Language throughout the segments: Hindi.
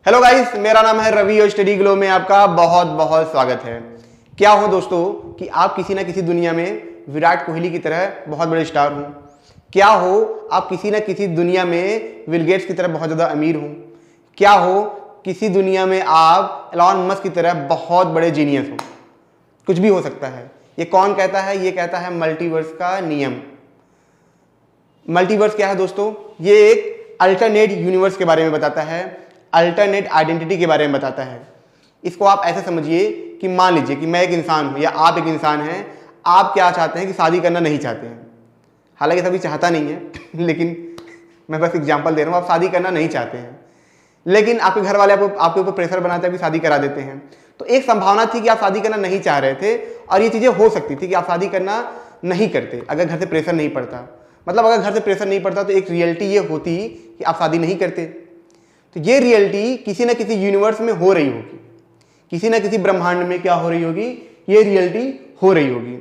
हेलो गाइस, मेरा नाम है रवि और स्टडी ग्लो में आपका बहुत बहुत स्वागत है। क्या हो दोस्तों कि आप किसी ना किसी दुनिया में विराट कोहली की तरह बहुत बड़े स्टार हो। क्या हो आप किसी ना किसी दुनिया में बिल गेट्स की तरह बहुत ज़्यादा अमीर हो। क्या हो किसी दुनिया में आप एलॉन मस्क की तरह बहुत बड़े जीनियस हो। कुछ भी हो सकता है। ये कौन कहता है? ये कहता है मल्टीवर्स का नियम। मल्टीवर्स क्या है दोस्तों? ये एक अल्टरनेट यूनिवर्स के बारे में बताता है, अल्टरनेट आइडेंटिटी के बारे में बताता है। इसको आप ऐसे समझिए कि मान लीजिए कि मैं एक इंसान हूं या आप एक इंसान हैं। आप क्या चाहते हैं कि शादी करना नहीं चाहते हैं। हालांकि सभी चाहता नहीं है लेकिन मैं बस एग्जांपल दे रहा हूं। आप शादी करना नहीं चाहते हैं लेकिन आपके घर वाले आपके ऊपर प्रेशर बनाते हैं कि शादी करा देते हैं। तो एक संभावना थी कि आप शादी करना नहीं चाह रहे थे और ये चीज़ें हो सकती थी कि आप शादी करना नहीं करते अगर घर से प्रेशर नहीं पड़ता। मतलब अगर घर से प्रेशर नहीं पड़ता तो एक रियलिटी ये होती कि आप शादी नहीं करते। तो ये रियलिटी किसी ना किसी यूनिवर्स में हो रही होगी, किसी ना किसी ब्रह्मांड में क्या हो रही होगी, ये रियलिटी हो रही होगी।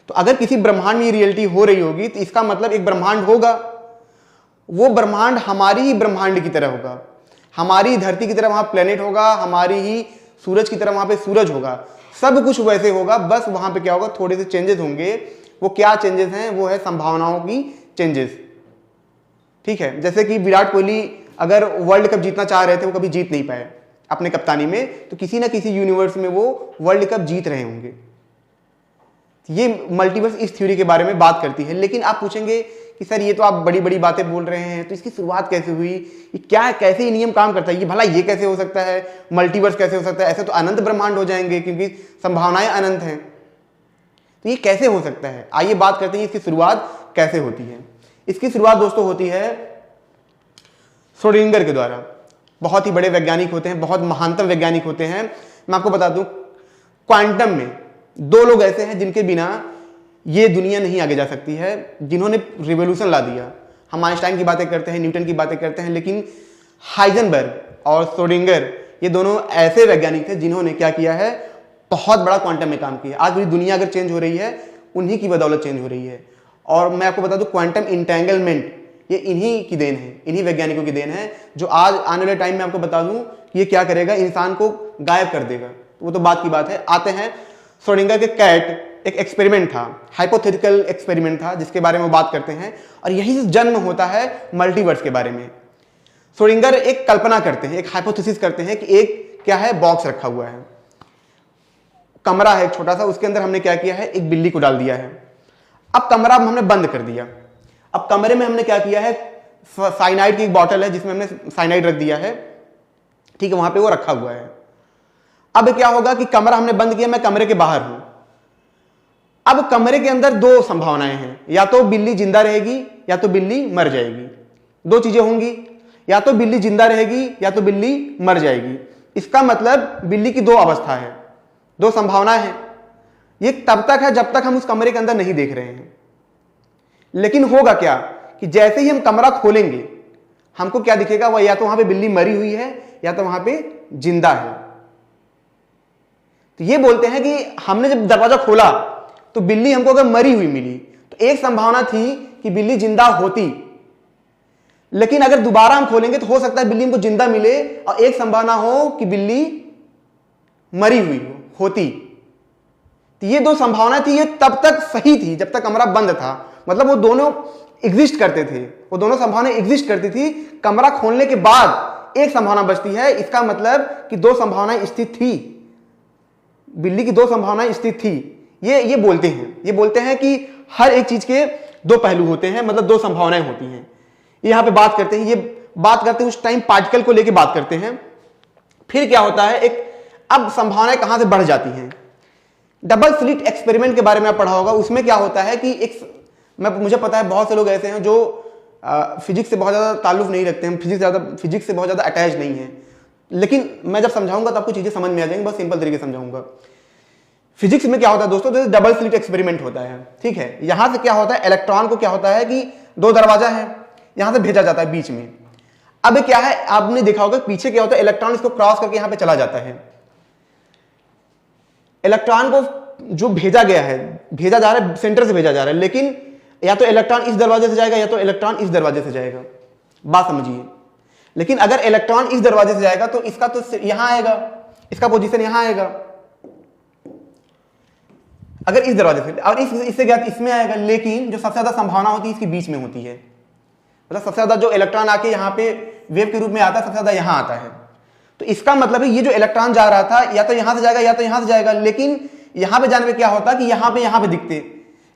तो अगर किसी ब्रह्मांड में ये रियलिटी हो रही होगी तो इसका मतलब एक ब्रह्मांड होगा। वो ब्रह्मांड हमारी ही ब्रह्मांड की तरह होगा, हमारी धरती की तरह वहां प्लेनेट होगा, हमारी ही सूरज की तरह वहां पे सूरज होगा। सब कुछ वैसे होगा, बस वहां पे क्या होगा, थोड़े से चेंजेस होंगे। वो क्या चेंजेस हैं? वो है संभावनाओं की चेंजेस। ठीक है, जैसे कि विराट कोहली अगर वर्ल्ड कप जीतना चाह रहे थे, वो कभी जीत नहीं पाए अपने कप्तानी में, तो किसी ना किसी यूनिवर्स में वो वर्ल्ड कप जीत रहे होंगे। ये मल्टीवर्स इस थ्योरी के बारे में बात करती है। लेकिन आप पूछेंगे कि सर ये तो आप बड़ी बड़ी बातें बोल रहे हैं, तो इसकी शुरुआत कैसे हुई, ये क्या कैसे ये नियम काम करता है, ये भला ये कैसे हो सकता है, मल्टीवर्स कैसे हो सकता है? ऐसे तो अनंत ब्रह्मांड हो जाएंगे क्योंकि संभावनाएं अनंत हैं। तो ये कैसे हो सकता है? आइए बात करते हैं इसकी शुरुआत कैसे होती है। इसकी शुरुआत दोस्तों होती है श्रोडिंगर के द्वारा। बहुत ही बड़े वैज्ञानिक होते हैं, बहुत महानतम वैज्ञानिक होते हैं। मैं आपको बता दूं, क्वांटम में दो लोग ऐसे हैं जिनके बिना ये दुनिया नहीं आगे जा सकती है, जिन्होंने रिवोल्यूशन ला दिया। हम आइंस्टाइन की बातें करते हैं, न्यूटन की बातें करते हैं, लेकिन हाइजेनबर्ग और श्रोडिंगर ये दोनों ऐसे वैज्ञानिक थे जिन्होंने क्या किया है, बहुत बड़ा क्वांटम में काम किया। आज पूरी दुनिया अगर चेंज हो रही है, उन्हीं की बदौलत चेंज हो रही है। और मैं आपको बता दूं, क्वांटम इंटेंगलमेंट ये इन्हीं की देन है, इन्हीं वैज्ञानिकों की देन है, जो आज आने वाले टाइम में आपको बता दूं कि ये क्या करेगा, इंसान को गायब कर देगा। वो तो बात की बात है। आते हैं श्रोडिंगर के कैट, एक एक्सपेरिमेंट था, हाइपोथेटिकल एक्सपेरिमेंट था, जिसके बारे में बात करते हैं। और यही से जन्म होता है मल्टीवर्स के बारे में। श्रोडिंगर एक कल्पना करते हैं, एक हाइपोथेसिस करते हैं कि एक क्या है, बॉक्स रखा हुआ है, कमरा है छोटा सा, उसके अंदर हमने क्या किया है, एक बिल्ली को डाल दिया है। अब कमरा हमने बंद कर दिया। अब कमरे में हमने क्या किया है, साइनाइड की एक बोतल है जिसमें हमने साइनाइड रख दिया है। ठीक है, वहां पे वो रखा हुआ है। अब क्या होगा कि कमरा हमने बंद किया, मैं कमरे के बाहर हूं। अब कमरे के अंदर दो संभावनाएं हैं, या तो बिल्ली जिंदा रहेगी या तो बिल्ली मर जाएगी। दो चीजें होंगी, या तो बिल्ली जिंदा रहेगी या तो बिल्ली मर जाएगी। इसका मतलब बिल्ली की दो अवस्था है, दो संभावनाएं हैं। ये तब तक है जब तक हम उस कमरे के अंदर नहीं देख रहे हैं। लेकिन होगा क्या कि जैसे ही हम कमरा खोलेंगे, हमको क्या दिखेगा, वह या तो वहां पे बिल्ली मरी हुई है या तो वहां पे जिंदा है। तो ये बोलते हैं कि हमने जब दरवाजा खोला तो बिल्ली हमको अगर मरी हुई मिली तो एक संभावना थी कि बिल्ली जिंदा होती, लेकिन अगर दोबारा हम खोलेंगे तो हो सकता है बिल्ली हमको जिंदा मिले और एक संभावना हो कि बिल्ली मरी हुई होती। तो ये दो संभावना थी, ये तब तक सही थी जब तक कमरा बंद था। मतलब वो दोनों एग्जिस्ट करते थे, वो दोनों संभावनाएं एग्जिस्ट करती थी। कमरा खोलने के बाद एक संभावना बचती है, इसका मतलब कि दो संभावनाएं स्थित थी, बिल्ली की दो संभावनाएं स्थित थी। ये बोलते हैं कि हर एक चीज के दो पहलू होते हैं, मतलब दो संभावनाएं होती हैं। यहां पे बात करते हैं, ये बात करते हैं उस टाइम पार्टिकल को लेकर बात करते हैं। फिर क्या होता है, एक अब संभावनाएं कहां से बढ़ जाती हैं। डबल स्लिट एक्सपेरिमेंट के बारे में आप पढ़ा होगा। उसमें क्या होता है कि मुझे पता है बहुत से लोग ऐसे हैं जो फिजिक्स से बहुत ज्यादा ताल्लुक नहीं रखते हैं, फिजिक्स से बहुत ज्यादा अटैच नहीं है, लेकिन मैं जब समझाऊंगा तो आपको चीजें समझ में आ जाएंगी। बस सिंपल तरीके से समझाऊंगा। फिजिक्स में क्या होता है दोस्तों, तो डबल स्लिट एक्सपेरिमेंट होता है। ठीक है, यहां से क्या होता है, इलेक्ट्रॉन को क्या होता है कि दो दरवाजा है, यहां से भेजा जाता है बीच में। अब क्या है, आपने देखा होगा पीछे क्या होता है, इलेक्ट्रॉन इसको क्रॉस करके यहां पे चला जाता है। इलेक्ट्रॉन को जो भेजा गया है, भेजा जा रहा है, सेंटर से भेजा जा रहा है, लेकिन या तो इलेक्ट्रॉन इस दरवाजे से जाएगा या तो इलेक्ट्रॉन इस दरवाजे से जाएगा। बात समझिए। लेकिन अगर इलेक्ट्रॉन इस दरवाजे से जाएगा तो इसका तो यहां आएगा, इसका पोजीशन यहां आएगा। अगर इस दरवाजे से और इससे गया तो इसमें आएगा, लेकिन जो सबसे ज्यादा संभावना होती है इसके बीच में होती है। मतलब सबसे ज्यादा जो इलेक्ट्रॉन आके यहाँ पे वेव के रूप में आता है, सबसे ज्यादा यहां आता है। तो इसका मतलब है ये जो इलेक्ट्रॉन जा रहा था या तो यहां से जाएगा या तो यहां से जाएगा, लेकिन यहां पे जाने पे क्या होता है कि यहां पे दिखते,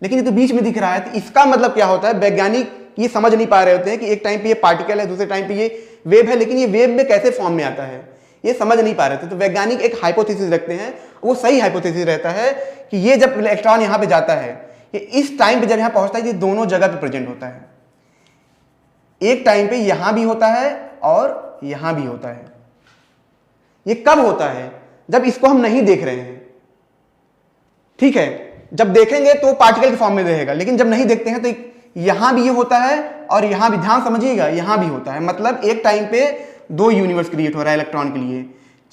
लेकिन ये तो बीच में दिख रहा है। तो इसका मतलब क्या होता है, वैज्ञानिक ये समझ नहीं पा रहे होते हैं कि एक टाइम पे ये पार्टिकल है, दूसरे टाइम पे ये वेव है, लेकिन ये वेव में कैसे फॉर्म में आता है ये समझ नहीं पा रहे थे। तो वैज्ञानिक एक हाइपोथेसिस रखते हैं, वो सही हाइपोथेसिस रहता है कि ये जब इलेक्ट्रॉन यहाँ पे जाता है, ये इस टाइम पे जब यहाँ पहुंचता है ये दोनों जगह पे प्रेजेंट होता है। एक टाइम पे यहां भी होता है और यहां भी होता है। ये कब होता है, जब इसको हम नहीं देख रहे हैं। ठीक है, जब देखेंगे तो पार्टिकल के फॉर्म में रहेगा, लेकिन जब नहीं देखते हैं तो यहां भी ये होता है और यहां भी, ध्यान समझिएगा, यहां भी होता है। मतलब एक टाइम पे दो यूनिवर्स क्रिएट हो रहा है इलेक्ट्रॉन के लिए।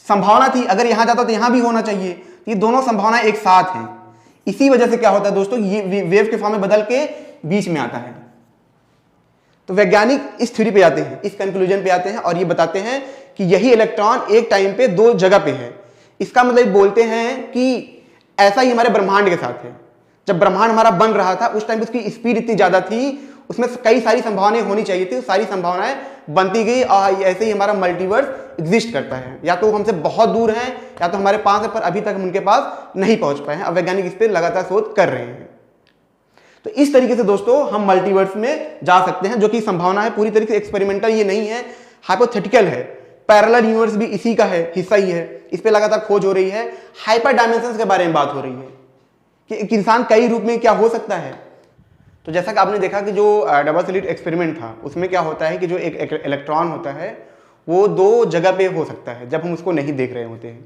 संभावना थी अगर यहां जाता तो यहां भी होना चाहिए, ये दोनों संभावनाएं एक साथ हैं। इसी वजह से क्या होता है दोस्तों, ये वेव के फॉर्म में बदल के बीच में आता है। तो वैज्ञानिक इस थ्योरी पे आते हैं, इस कंक्लूजन पे आते हैं और ये बताते हैं कि यही इलेक्ट्रॉन एक टाइम पे दो जगह पे है। इसका मतलब बोलते हैं कि ऐसा ही हमारे ब्रह्मांड के साथ है। जब ब्रह्मांड हमारा बन रहा था उस टाइम उसकी स्पीड इतनी ज्यादा थी, उसमें कई सारी संभावनाएं होनी चाहिए थी, सारी संभावनाएं बनती गई और ऐसे ही हमारा मल्टीवर्स एग्जिस्ट करता है। या तो हमसे बहुत दूर हैं या तो हमारे पास है, पर अभी तक हम उनके पास नहीं पहुंच पाए हैं। अब वैज्ञानिक इस पर लगातार शोध कर रहे हैं। तो इस तरीके से दोस्तों हम मल्टीवर्स में जा सकते हैं, जो कि संभावना है, पूरी तरीके से एक्सपेरिमेंटल ये नहीं है, हाइपोथेटिकल है। पैरेलल यूनिवर्स भी इसी का है, हिस्सा ही है। इस पे लगातार खोज हो रही है। हाइपर डायमेंशंस के बारे में बात हो रही है कि एक इंसान कई रूप में क्या हो सकता है। तो जैसा कि आपने देखा कि जो डबल स्लिट एक्सपेरिमेंट था उसमें क्या होता है कि जो एक इलेक्ट्रॉन होता है वो दो जगह पे हो सकता है जब हम उसको नहीं देख रहे होते हैं।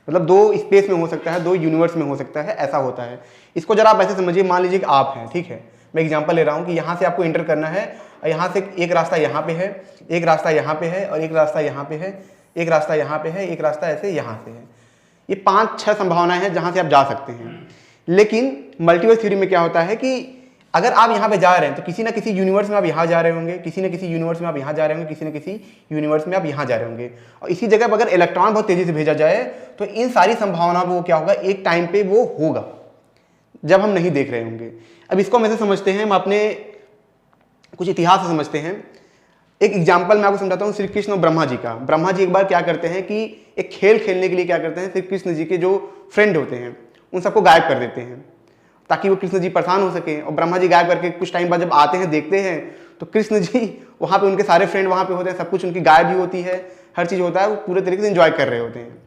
मतलब दो स्पेस में हो सकता है, दो यूनिवर्स में हो सकता है, ऐसा होता है। इसको जरा आप ऐसे समझिए, मान लीजिए कि आप हैं, ठीक है, मैं एग्जांपल ले रहा हूँ कि यहाँ से आपको एंटर करना है और यहाँ से एक रास्ता यहाँ पे है, एक रास्ता यहाँ पे है और एक रास्ता यहाँ पे है, एक रास्ता यहाँ पे है, एक रास्ता ऐसे यहाँ से है। ये 5-6 संभावनाएं हैं जहाँ से आप जा सकते हैं। लेकिन मल्टीवर्स थ्योरी में क्या होता है कि अगर आप यहाँ पे जा रहे हैं तो किसी ना किसी यूनिवर्स में आप यहाँ जा रहे होंगे, किसी न किसी यूनिवर्स में आप यहाँ जा रहे होंगे, किसी न किसी यूनिवर्स में आप यहाँ जा रहे होंगे। और इसी जगह पर अगर इलेक्ट्रॉन बहुत तेजी से भेजा जाए तो इन सारी संभावनाओं को क्या होगा, एक टाइम पे वो होगा जब हम नहीं देख रहे होंगे। अब इसको हम ऐसे समझते हैं, हम अपने कुछ इतिहास से समझते हैं। एक एग्जाम्पल मैं आपको समझाता हूँ श्री कृष्ण और ब्रह्मा जी का। ब्रह्मा जी एक बार क्या करते हैं कि एक खेल खेलने के लिए क्या करते हैं, श्री कृष्ण जी के जो फ्रेंड होते हैं उन सबको गायब कर देते हैं ताकि वो कृष्ण जी परेशान हो सके। और ब्रह्मा जी गायब करके कुछ टाइम बाद जब आते हैं देखते हैं तो कृष्ण जी वहाँ पे, उनके सारे फ्रेंड वहाँ पे होते हैं, सब कुछ उनकी गायब भी होती है, हर चीज़ होता है, वो पूरे तरीके से एंजॉय कर रहे होते हैं।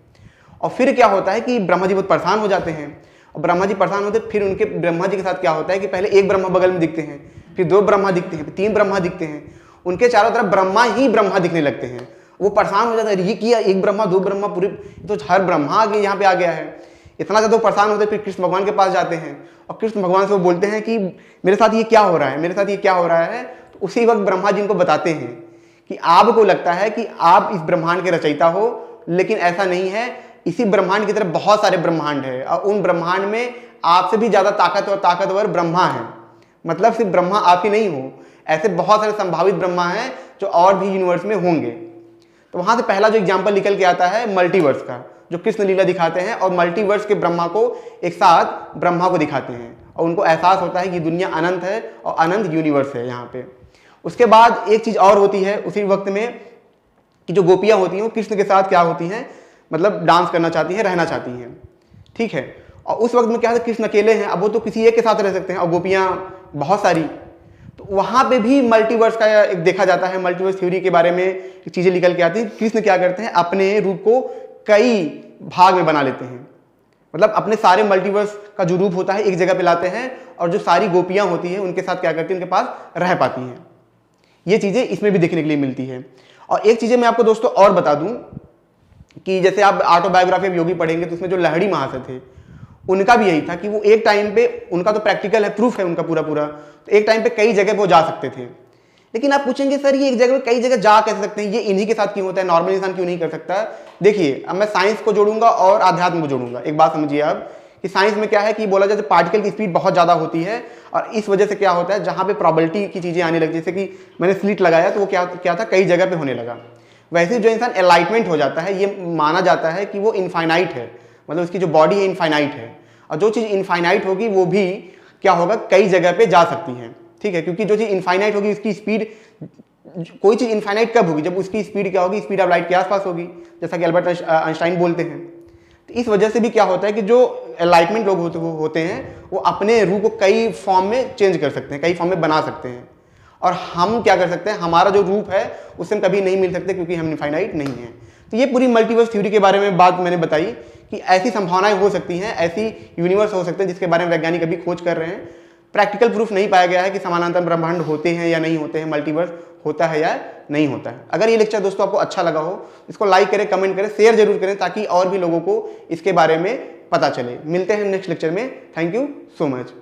और फिर क्या होता है कि ब्रह्मा जी बहुत परेशान हो जाते हैं। और ब्रह्मा जी परेशान होते, फिर उनके ब्रह्मा जी के साथ क्या होता है कि पहले एक ब्रह्मा बगल में दिखते हैं, फिर 2 ब्रह्मा दिखते हैं, फिर 3 ब्रह्मा दिखते हैं। उनके चारों तरफ ब्रह्मा ही ब्रह्मा दिखने लगते हैं। वो परेशान हो जाता है, ये किया, 1 ब्रह्मा 2 ब्रह्मा, पूरे तो हर ब्रह्मा आगे यहाँ पे आ गया है। इतना ज़्यादा परेशान होते, फिर कृष्ण भगवान के पास जाते हैं और कृष्ण भगवान से वो बोलते हैं कि मेरे साथ ये क्या हो रहा है, मेरे साथ ये क्या हो रहा है। तो उसी वक्त ब्रह्मा जी उनको बताते हैं कि आपको लगता है कि आप इस ब्रह्मांड के रचयिता हो, लेकिन ऐसा नहीं है। इसी ब्रह्मांड की तरफ बहुत सारे ब्रह्मांड है और उन ब्रह्मांड में आपसे भी ज़्यादा ताकतवर ब्रह्मा है। मतलब सिर्फ ब्रह्मा आप ही नहीं हो, ऐसे बहुत सारे संभावित ब्रह्मा हैं जो और भी यूनिवर्स में होंगे। तो वहाँ से पहला जो एग्जाम्पल निकल के आता है मल्टीवर्स का, जो कृष्ण लीला दिखाते हैं और मल्टीवर्स के ब्रह्मा को एक साथ ब्रह्मा को दिखाते हैं और उनको एहसास होता है कि दुनिया अनंत है और अनंत यूनिवर्स है यहाँ पे। उसके बाद एक चीज़ और होती है उसी वक्त में कि जो गोपियाँ होती हैं वो कृष्ण के साथ क्या होती हैं, मतलब डांस करना चाहती हैं, रहना चाहती हैं, ठीक है। और उस वक्त में क्या है, कृष्ण अकेले हैं, अब वो तो किसी एक के साथ रह सकते हैं और गोपियाँ बहुत सारी। तो वहाँ पे भी मल्टीवर्स का एक देखा जाता है, मल्टीवर्स थ्योरी के बारे में चीज़ें निकल के आती हैं। कृष्ण क्या करते हैं, अपने रूप को कई भाग में बना लेते हैं, मतलब अपने सारे मल्टीवर्स का जो रूप होता है एक जगह पे लाते हैं और जो सारी गोपियाँ होती हैं उनके साथ क्या करती हैं, उनके पास रह पाती हैं। ये चीज़ें इसमें भी देखने के लिए मिलती है। और एक चीज़ें मैं आपको दोस्तों और बता दूं कि जैसे आप ऑटोबायोग्राफी ऑफ योगी पढ़ेंगे तो उसमें जो लहड़ी महाशय थे उनका भी यही था कि वो एक टाइम पे, उनका तो प्रैक्टिकल है, प्रूफ है उनका पूरा, तो एक टाइम पे कई जगह पे वो जा सकते थे। लेकिन आप पूछेंगे सर ये एक जगह पे कई जगह जा कैसे सकते हैं, ये इन्हीं के साथ क्यों होता है, नॉर्मल इंसान क्यों नहीं कर सकता। देखिए अब मैं साइंस को जोड़ूंगा और अध्यात्म को जोड़ूंगा। एक बात समझिए आप कि साइंस में क्या है कि बोला जाए पार्टिकल की स्पीड बहुत ज़्यादा होती है और इस वजह से क्या होता है, जहाँ पे प्रोबेबिलिटी की चीज़ें आने लगी, जैसे कि मैंने स्लिट लगाया तो वो क्या था, कई जगह पे होने लगा। वैसे जो इंसान एनलाइटमेंट हो जाता है, ये माना जाता है कि वो इनफाइनाइट है, मतलब उसकी जो बॉडी है इनफाइनाइट है, और जो चीज़ इनफाइनाइट होगी वो भी क्या होगा, कई जगह पे जा सकती है, ठीक है। क्योंकि जो चीज़ इनफाइनाइट होगी उसकी स्पीड, कोई चीज़ इनफाइनाइट कब होगी, जब उसकी स्पीड क्या होगी, स्पीड ऑफ लाइट के आसपास होगी, जैसा कि अल्बर्ट आइंस्टाइन बोलते हैं। तो इस वजह से भी क्या होता है कि जो एनलाइटमेंट लोग होते हैं वो अपने रूह को कई फॉर्म में चेंज कर सकते हैं, कई फॉर्म में बना सकते हैं, और हम क्या कर सकते हैं, हमारा जो रूप है उससे हम कभी नहीं मिल सकते क्योंकि हम इनफाइनाइट नहीं हैं। तो ये पूरी मल्टीवर्स थ्योरी के बारे में बात मैंने बताई कि ऐसी संभावनाएं हो सकती हैं, ऐसी यूनिवर्स हो सकते हैं जिसके बारे में वैज्ञानिक अभी खोज कर रहे हैं। प्रैक्टिकल प्रूफ नहीं पाया गया है कि समानांतर ब्रह्मांड होते हैं या नहीं होते हैं, मल्टीवर्स होता है या नहीं होता है। अगर ये लेक्चर दोस्तों आपको अच्छा लगा हो, इसको लाइक करें, कमेंट करें, शेयर जरूर करें, ताकि और भी लोगों को इसके बारे में पता चले। मिलते हैं नेक्स्ट लेक्चर में। Thank you so much.